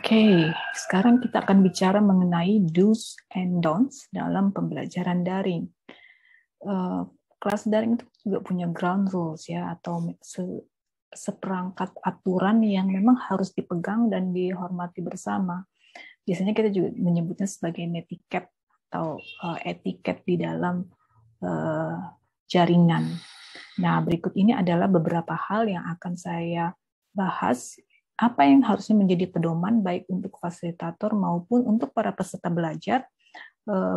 Oke, sekarang kita akan bicara mengenai do's and don'ts dalam pembelajaran daring. Kelas daring itu juga punya ground rules ya, atau seperangkat aturan yang memang harus dipegang dan dihormati bersama. Biasanya kita juga menyebutnya sebagai netiquette atau etiket di dalam jaringan. Nah, berikut ini adalah beberapa hal yang akan saya bahas, apa yang harusnya menjadi pedoman baik untuk fasilitator maupun untuk para peserta belajar,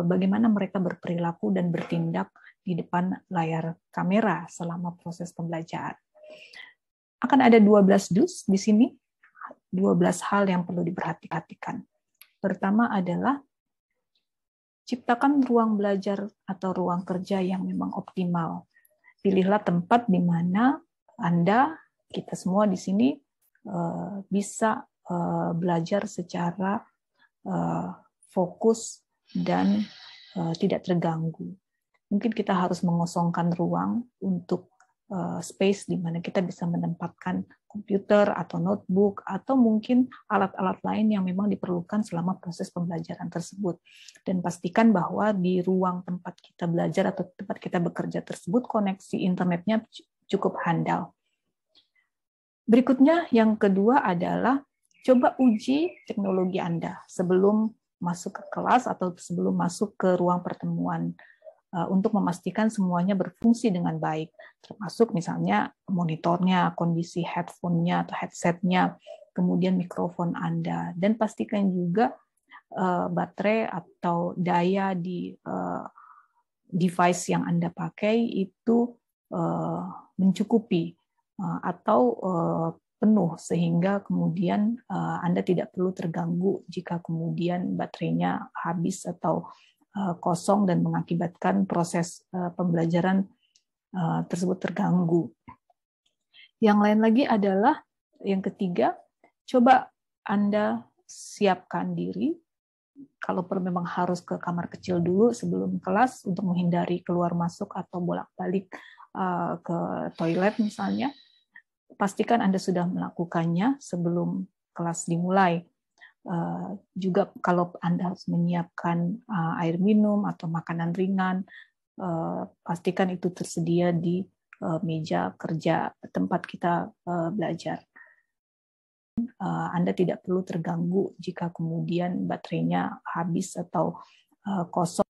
bagaimana mereka berperilaku dan bertindak di depan layar kamera selama proses pembelajaran. Akan ada 12 do's di sini, 12 hal yang perlu diperhatikan. Pertama adalah ciptakan ruang belajar atau ruang kerja yang memang optimal. Pilihlah tempat di mana Anda, kita semua di sini bisa belajar secara fokus dan tidak terganggu. Mungkin kita harus mengosongkan ruang untuk space di mana kita bisa menempatkan komputer atau notebook atau mungkin alat-alat lain yang memang diperlukan selama proses pembelajaran tersebut. Dan pastikan bahwa di ruang tempat kita belajar atau tempat kita bekerja tersebut koneksi internetnya cukup handal. Berikutnya, yang kedua adalah coba uji teknologi Anda sebelum masuk ke kelas atau sebelum masuk ke ruang pertemuan untuk memastikan semuanya berfungsi dengan baik, termasuk misalnya monitornya, kondisi headphone-nya atau headset-nya, kemudian mikrofon Anda, dan pastikan juga baterai atau daya di device yang Anda pakai itu mencukupi atau penuh sehingga kemudian Anda tidak perlu terganggu jika kemudian baterainya habis atau kosong dan mengakibatkan proses pembelajaran tersebut terganggu. Yang lain lagi adalah yang ketiga, coba Anda siapkan diri. Kalau perlu memang harus ke kamar kecil dulu sebelum kelas untuk menghindari keluar masuk atau bolak-balik ke toilet misalnya. Pastikan Anda sudah melakukannya sebelum kelas dimulai. Juga kalau Anda harus menyiapkan air minum atau makanan ringan, pastikan itu tersedia di meja kerja tempat kita belajar. Anda tidak perlu terganggu jika kemudian baterainya habis atau kosong.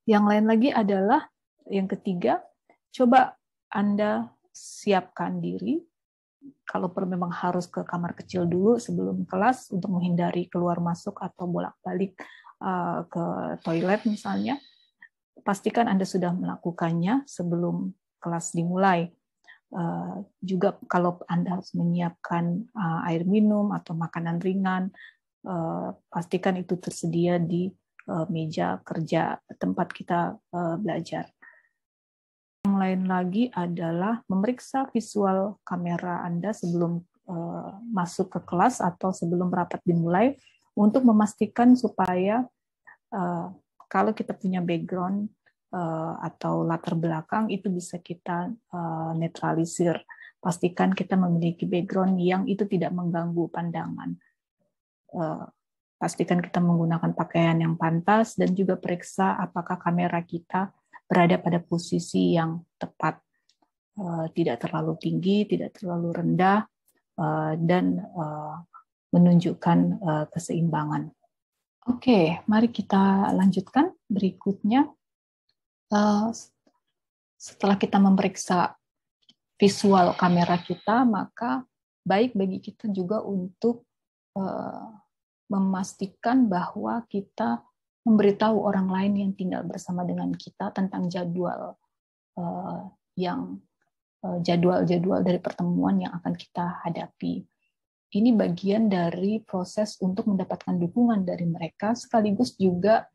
Yang lain lagi adalah yang ketiga, coba Anda siapkan diri. Kalau perlu memang harus ke kamar kecil dulu sebelum kelas untuk menghindari keluar masuk atau bolak-balik ke toilet misalnya. Pastikan Anda sudah melakukannya sebelum kelas dimulai. Juga kalau Anda harus menyiapkan air minum atau makanan ringan, pastikan itu tersedia di meja kerja tempat kita belajar. Yang lain lagi adalah memeriksa visual kamera Anda sebelum masuk ke kelas atau sebelum rapat dimulai untuk memastikan supaya kalau kita punya background atau latar belakang itu bisa kita netralisir. Pastikan kita memiliki background yang itu tidak mengganggu pandangan. Pastikan kita menggunakan pakaian yang pantas dan juga periksa apakah kamera kita berada pada posisi yang tepat, tidak terlalu tinggi, tidak terlalu rendah, dan menunjukkan keseimbangan. Oke, mari kita lanjutkan. Berikutnya, setelah kita memeriksa visual kamera kita, maka baik bagi kita juga untuk memastikan bahwa kita memberitahu orang lain yang tinggal bersama dengan kita tentang jadwal-jadwal dari pertemuan yang akan kita hadapi. Ini bagian dari proses untuk mendapatkan dukungan dari mereka, sekaligus juga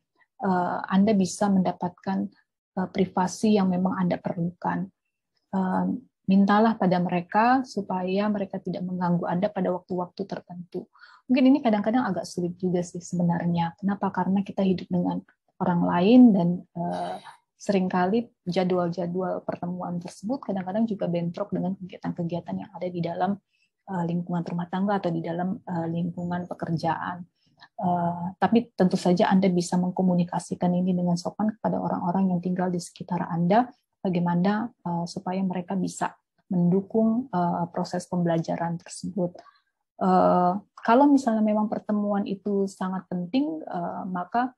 Anda bisa mendapatkan privasi yang memang Anda perlukan. Mintalah pada mereka supaya mereka tidak mengganggu Anda pada waktu-waktu tertentu. Mungkin ini kadang-kadang agak sulit juga sih sebenarnya. Kenapa? Karena kita hidup dengan orang lain dan seringkali jadwal-jadwal pertemuan tersebut kadang-kadang juga bentrok dengan kegiatan-kegiatan yang ada di dalam lingkungan rumah tangga atau di dalam lingkungan pekerjaan. Tapi tentu saja Anda bisa mengkomunikasikan ini dengan sopan kepada orang-orang yang tinggal di sekitar Anda, bagaimana supaya mereka bisa mendukung proses pembelajaran tersebut. Kalau misalnya memang pertemuan itu sangat penting, maka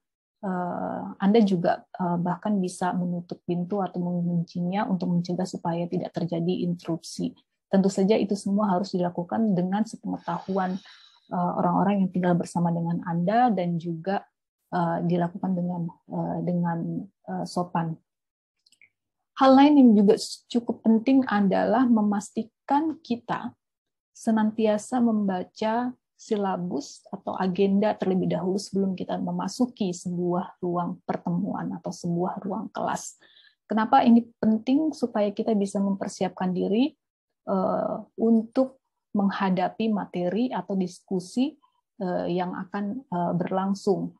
Anda juga bahkan bisa menutup pintu atau menguncinya untuk mencegah supaya tidak terjadi interupsi. Tentu saja itu semua harus dilakukan dengan sepengetahuan orang-orang yang tinggal bersama dengan Anda dan juga dilakukan dengan sopan. Hal lain yang juga cukup penting adalah memastikan kita senantiasa membaca silabus atau agenda terlebih dahulu sebelum kita memasuki sebuah ruang pertemuan atau sebuah ruang kelas. Kenapa ini penting? Supaya kita bisa mempersiapkan diri untuk menghadapi materi atau diskusi yang akan berlangsung.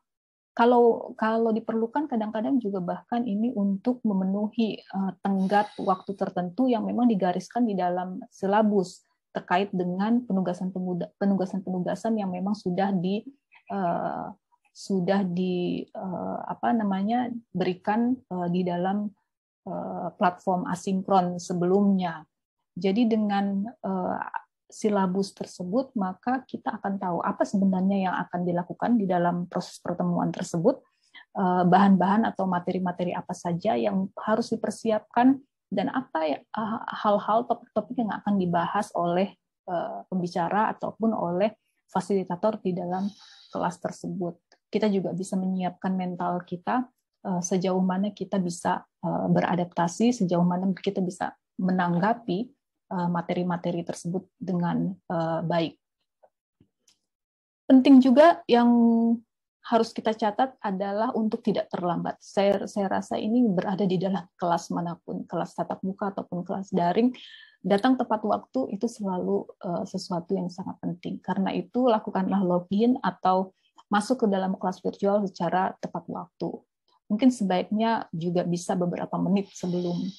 Kalau diperlukan kadang-kadang juga bahkan ini untuk memenuhi tenggat waktu tertentu yang memang digariskan di dalam silabus terkait dengan penugasan yang memang sudah berikan di dalam platform asinkron sebelumnya. Jadi dengan silabus tersebut, maka kita akan tahu apa sebenarnya yang akan dilakukan di dalam proses pertemuan tersebut, bahan-bahan atau materi-materi apa saja yang harus dipersiapkan, dan apa hal-hal topik-topik yang akan dibahas oleh pembicara ataupun oleh fasilitator di dalam kelas tersebut. Kita juga bisa menyiapkan mental kita sejauh mana kita bisa beradaptasi, sejauh mana kita bisa menanggapi materi-materi tersebut dengan baik. Penting juga yang harus kita catat adalah untuk tidak terlambat. Saya rasa ini berada di dalam kelas manapun, kelas tatap muka ataupun kelas daring, datang tepat waktu itu selalu sesuatu yang sangat penting. Karena itu lakukanlah login atau masuk ke dalam kelas virtual secara tepat waktu. Mungkin sebaiknya juga bisa beberapa menit sebelum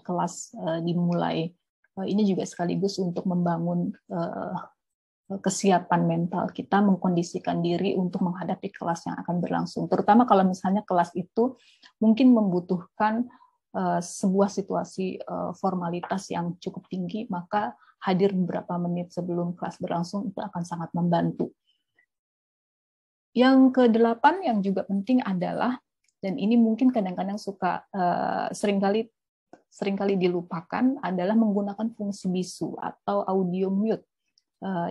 kelas dimulai. Ini juga sekaligus untuk membangun kesiapan mental kita, mengkondisikan diri untuk menghadapi kelas yang akan berlangsung. Terutama kalau misalnya kelas itu mungkin membutuhkan sebuah situasi formalitas yang cukup tinggi, maka hadir beberapa menit sebelum kelas berlangsung itu akan sangat membantu. Yang ke-8 yang juga penting adalah, dan ini mungkin kadang-kadang seringkali dilupakan, adalah menggunakan fungsi bisu atau audio mute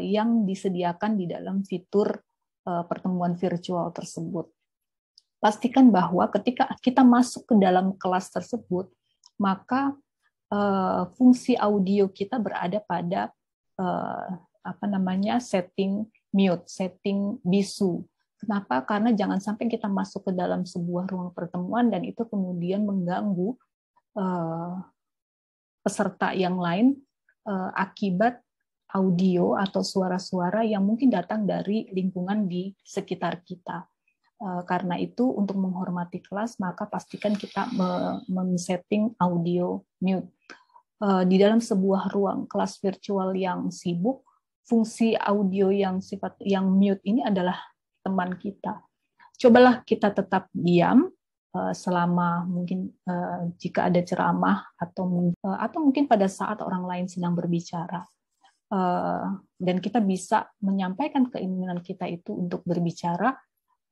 yang disediakan di dalam fitur pertemuan virtual tersebut. Pastikan bahwa ketika kita masuk ke dalam kelas tersebut, maka fungsi audio kita berada pada setting mute, setting bisu. Kenapa? Karena jangan sampai kita masuk ke dalam sebuah ruang pertemuan dan itu kemudian mengganggu peserta yang lain akibat audio atau suara-suara yang mungkin datang dari lingkungan di sekitar kita. Karena itu, untuk menghormati kelas, maka pastikan kita men-setting audio mute. Di dalam sebuah ruang kelas virtual yang sibuk, fungsi audio yang mute ini adalah teman kita. Cobalah kita tetap diam selama mungkin jika ada ceramah atau mungkin pada saat orang lain sedang berbicara. Dan kita bisa menyampaikan keinginan kita itu untuk berbicara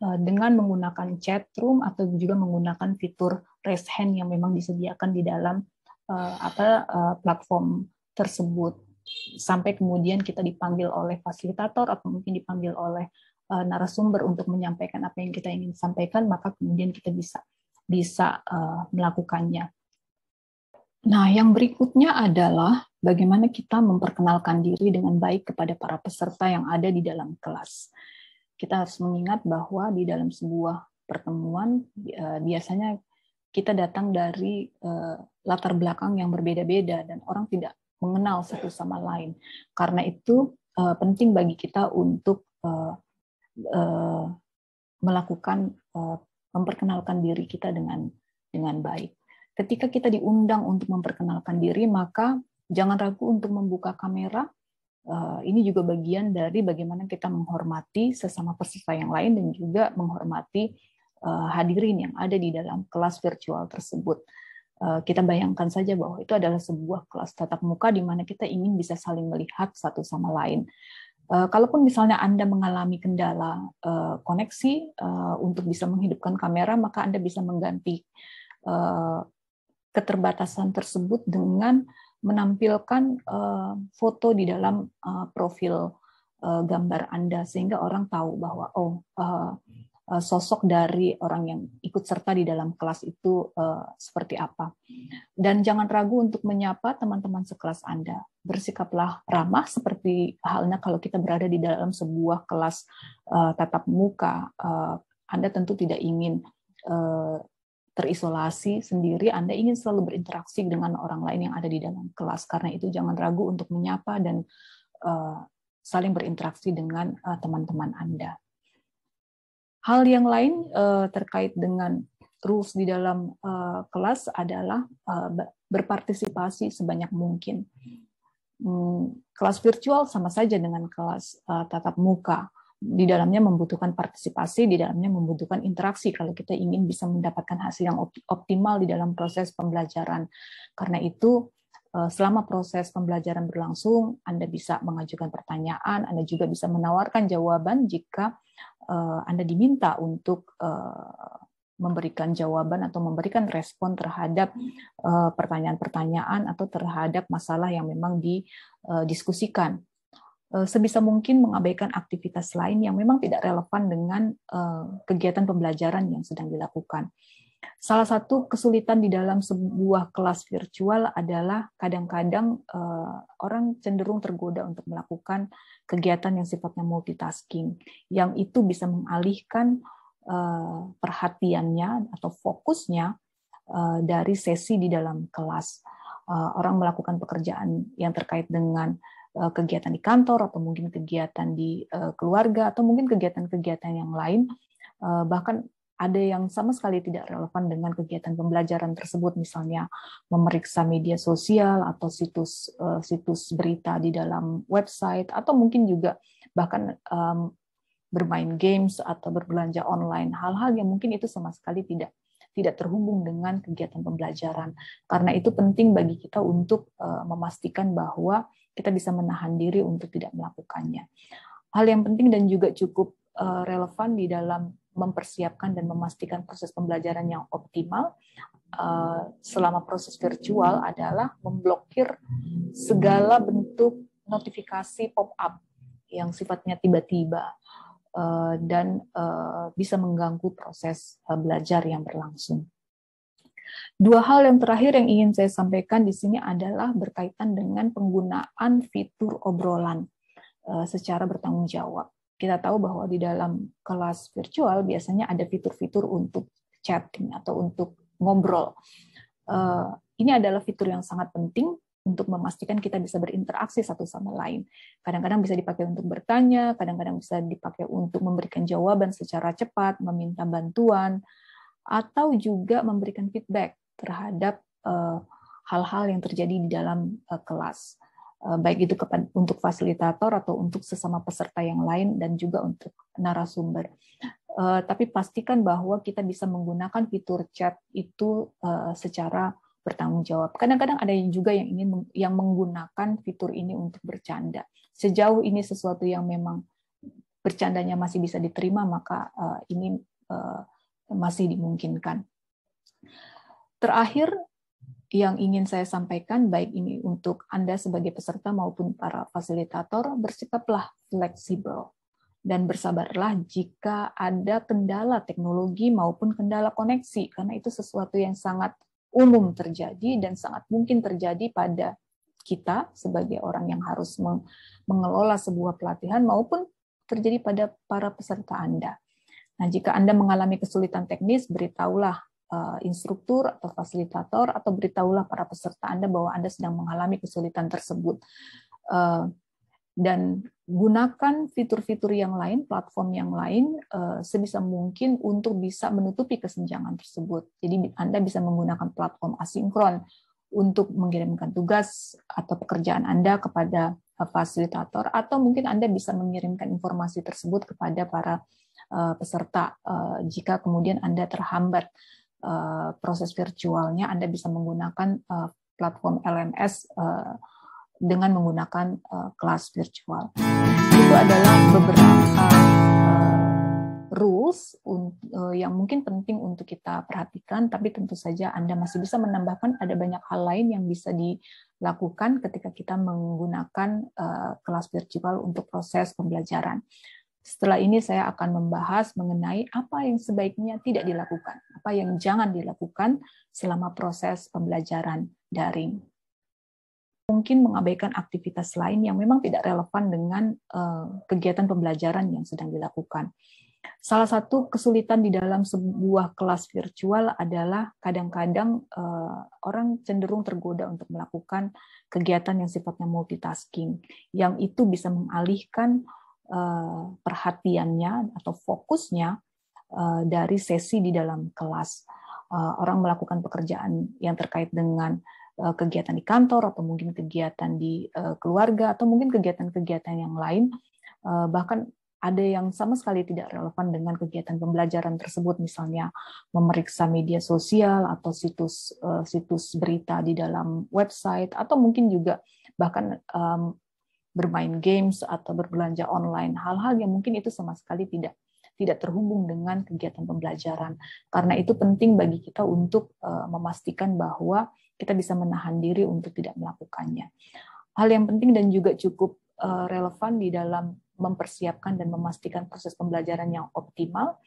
dengan menggunakan chat room atau juga menggunakan fitur raise hand yang memang disediakan di dalam platform tersebut. Sampai kemudian kita dipanggil oleh fasilitator atau mungkin dipanggil oleh narasumber untuk menyampaikan apa yang kita ingin sampaikan, maka kemudian kita bisa melakukannya. Nah, yang berikutnya adalah bagaimana kita memperkenalkan diri dengan baik kepada para peserta yang ada di dalam kelas. Kita harus mengingat bahwa di dalam sebuah pertemuan biasanya kita datang dari latar belakang yang berbeda-beda dan orang tidak mengenal satu sama lain. Karena itu penting bagi kita untuk memperkenalkan diri kita dengan baik. Ketika kita diundang untuk memperkenalkan diri, maka jangan ragu untuk membuka kamera Ini juga bagian dari bagaimana kita menghormati sesama peserta yang lain dan juga menghormati hadirin yang ada di dalam kelas virtual tersebut. Kita bayangkan saja bahwa itu adalah sebuah kelas tatap muka di mana kita ingin bisa saling melihat satu sama lain. Kalaupun misalnya Anda mengalami kendala koneksi untuk bisa menghidupkan kamera, maka Anda bisa mengganti keterbatasan tersebut dengan menampilkan foto di dalam profil gambar Anda, sehingga orang tahu bahwa sosok dari orang yang ikut serta di dalam kelas itu seperti apa. Dan jangan ragu untuk menyapa teman-teman sekelas Anda. Bersikaplah ramah seperti halnya kalau kita berada di dalam sebuah kelas tatap muka. Anda tentu tidak ingin terisolasi sendiri, Anda ingin selalu berinteraksi dengan orang lain yang ada di dalam kelas. Karena itu jangan ragu untuk menyapa dan saling berinteraksi dengan teman-teman Anda. Hal yang lain terkait dengan rules di dalam kelas adalah berpartisipasi sebanyak mungkin. Kelas virtual sama saja dengan kelas tatap muka. Di dalamnya membutuhkan partisipasi, di dalamnya membutuhkan interaksi kalau kita ingin bisa mendapatkan hasil yang optimal di dalam proses pembelajaran. Karena itu, selama proses pembelajaran berlangsung, Anda bisa mengajukan pertanyaan, Anda juga bisa menawarkan jawaban jika Anda diminta untuk memberikan jawaban atau memberikan respon terhadap pertanyaan-pertanyaan atau terhadap masalah yang memang didiskusikan. Sebisa mungkin mengabaikan aktivitas lain yang memang tidak relevan dengan kegiatan pembelajaran yang sedang dilakukan. Salah satu kesulitan di dalam sebuah kelas virtual adalah kadang-kadang orang cenderung tergoda untuk melakukan kegiatan yang sifatnya multitasking, yang itu bisa mengalihkan perhatiannya atau fokusnya dari sesi di dalam kelas. Orang melakukan pekerjaan yang terkait dengan kegiatan di kantor atau mungkin kegiatan di keluarga atau mungkin kegiatan-kegiatan yang lain, bahkan ada yang sama sekali tidak relevan dengan kegiatan pembelajaran tersebut, misalnya memeriksa media sosial atau situs berita di dalam website, atau mungkin juga bahkan bermain games atau berbelanja online, hal-hal yang mungkin itu sama sekali tidak terhubung dengan kegiatan pembelajaran. Karena itu penting bagi kita untuk memastikan bahwa kita bisa menahan diri untuk tidak melakukannya. Hal yang penting dan juga cukup relevan di dalam mempersiapkan dan memastikan proses pembelajaran yang optimal selama proses virtual adalah memblokir segala bentuk notifikasi pop-up yang sifatnya tiba-tiba dan bisa mengganggu proses belajar yang berlangsung. Dua hal yang terakhir yang ingin saya sampaikan di sini adalah berkaitan dengan penggunaan fitur obrolan secara bertanggung jawab. Kita tahu bahwa di dalam kelas virtual biasanya ada fitur-fitur untuk chatting atau untuk ngobrol. Ini adalah fitur yang sangat penting untuk memastikan kita bisa berinteraksi satu sama lain. Kadang-kadang bisa dipakai untuk bertanya, kadang-kadang bisa dipakai untuk memberikan jawaban secara cepat, meminta bantuan, atau juga memberikan feedback terhadap hal-hal yang terjadi di dalam kelas. Baik itu untuk fasilitator atau untuk sesama peserta yang lain dan juga untuk narasumber. Tapi pastikan bahwa kita bisa menggunakan fitur chat itu secara bertanggung jawab. Kadang-kadang ada juga yang menggunakan fitur ini untuk bercanda. Sejauh ini sesuatu yang memang bercandanya masih bisa diterima, maka ini masih dimungkinkan. Terakhir, yang ingin saya sampaikan, baik ini untuk Anda sebagai peserta maupun para fasilitator, bersikaplah fleksibel dan bersabarlah jika ada kendala teknologi maupun kendala koneksi, karena itu sesuatu yang sangat umum terjadi dan sangat mungkin terjadi pada kita sebagai orang yang harus mengelola sebuah pelatihan maupun terjadi pada para peserta Anda. Nah, jika Anda mengalami kesulitan teknis, beritahulah instruktur atau fasilitator atau beritahulah para peserta Anda bahwa Anda sedang mengalami kesulitan tersebut. Dan gunakan fitur-fitur yang lain, platform yang lain sebisa mungkin untuk bisa menutupi kesenjangan tersebut. Jadi Anda bisa menggunakan platform asinkron untuk mengirimkan tugas atau pekerjaan Anda kepada fasilitator, atau mungkin Anda bisa mengirimkan informasi tersebut kepada para peserta. Jika kemudian Anda terhambat proses virtualnya, Anda bisa menggunakan platform LMS dengan menggunakan kelas virtual. Itu adalah beberapa rules yang mungkin penting untuk kita perhatikan, tapi tentu saja Anda masih bisa menambahkan ada banyak hal lain yang bisa dilakukan ketika kita menggunakan kelas virtual untuk proses pembelajaran. Setelah ini saya akan membahas mengenai apa yang sebaiknya tidak dilakukan, apa yang jangan dilakukan selama proses pembelajaran daring. Mungkin mengabaikan aktivitas lain yang memang tidak relevan dengan kegiatan pembelajaran yang sedang dilakukan. Salah satu kesulitan di dalam sebuah kelas virtual adalah kadang-kadang orang cenderung tergoda untuk melakukan kegiatan yang sifatnya multitasking, yang itu bisa mengalihkan perhatiannya atau fokusnya dari sesi di dalam kelas. Orang melakukan pekerjaan yang terkait dengan kegiatan di kantor, atau mungkin kegiatan di keluarga, atau mungkin kegiatan-kegiatan yang lain, bahkan ada yang sama sekali tidak relevan dengan kegiatan pembelajaran tersebut, misalnya memeriksa media sosial atau situs berita di dalam website, atau mungkin juga bahkan bermain games atau berbelanja online, hal-hal yang mungkin itu sama sekali tidak terhubung dengan kegiatan pembelajaran. Karena itu penting bagi kita untuk memastikan bahwa kita bisa menahan diri untuk tidak melakukannya. Hal yang penting dan juga cukup relevan di dalam mempersiapkan dan memastikan proses pembelajaran yang optimal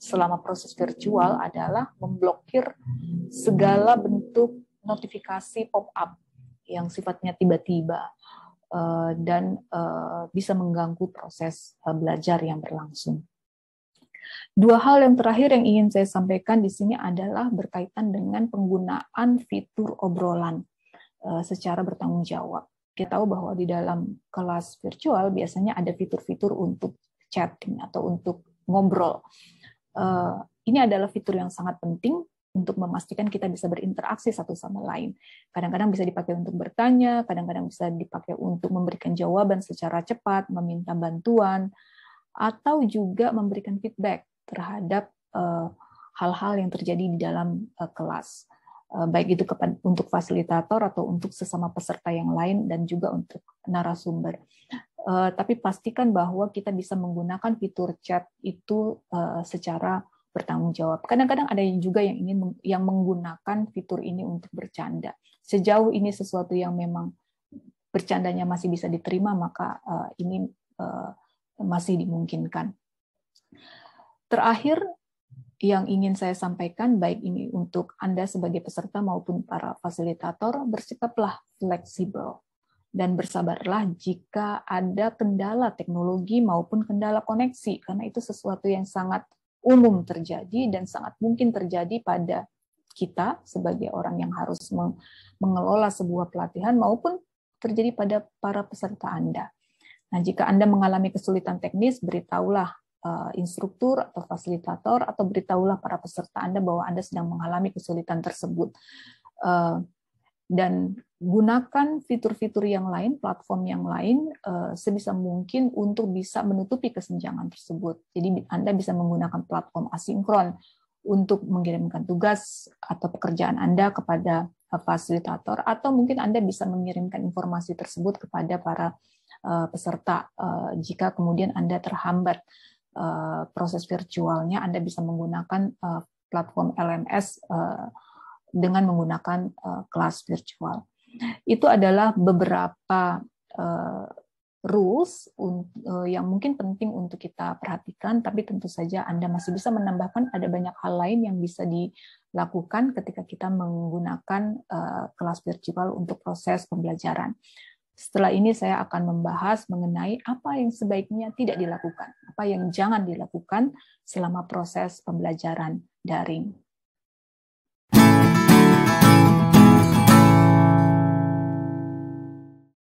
selama proses virtual adalah memblokir segala bentuk notifikasi pop-up yang sifatnya tiba-tiba dan bisa mengganggu proses belajar yang berlangsung. Dua hal yang terakhir yang ingin saya sampaikan di sini adalah berkaitan dengan penggunaan fitur obrolan secara bertanggung jawab. Kita tahu bahwa di dalam kelas virtual biasanya ada fitur-fitur untuk chatting atau untuk ngobrol. Ini adalah fitur yang sangat penting untuk memastikan kita bisa berinteraksi satu sama lain. Kadang-kadang bisa dipakai untuk bertanya, kadang-kadang bisa dipakai untuk memberikan jawaban secara cepat, meminta bantuan, atau juga memberikan feedback terhadap hal-hal yang terjadi di dalam kelas. Baik itu untuk fasilitator atau untuk sesama peserta yang lain dan juga untuk narasumber. Tapi pastikan bahwa kita bisa menggunakan fitur chat itu secara bertanggung jawab. Kadang-kadang ada juga yang menggunakan fitur ini untuk bercanda. Sejauh ini sesuatu yang memang bercandanya masih bisa diterima, maka ini masih dimungkinkan. Terakhir, yang ingin saya sampaikan, baik ini untuk Anda sebagai peserta maupun para fasilitator, bersikaplah fleksibel dan bersabarlah jika ada kendala teknologi maupun kendala koneksi, karena itu sesuatu yang sangat umum terjadi dan sangat mungkin terjadi pada kita sebagai orang yang harus mengelola sebuah pelatihan maupun terjadi pada para peserta Anda. Nah, jika Anda mengalami kesulitan teknis, beritahulah instruktur atau fasilitator, atau beritahulah para peserta Anda bahwa Anda sedang mengalami kesulitan tersebut. Dan gunakan fitur-fitur yang lain, platform yang lain, sebisa mungkin untuk bisa menutupi kesenjangan tersebut. Jadi Anda bisa menggunakan platform asinkron untuk mengirimkan tugas atau pekerjaan Anda kepada fasilitator, atau mungkin Anda bisa mengirimkan informasi tersebut kepada para peserta. Jika kemudian Anda terhambat proses virtualnya, Anda bisa menggunakan platform LMS dengan menggunakan kelas virtual. Itu adalah beberapa rules yang mungkin penting untuk kita perhatikan, tapi tentu saja Anda masih bisa menambahkan ada banyak hal lain yang bisa dilakukan ketika kita menggunakan kelas virtual untuk proses pembelajaran. Setelah ini saya akan membahas mengenai apa yang sebaiknya tidak dilakukan, apa yang jangan dilakukan selama proses pembelajaran daring.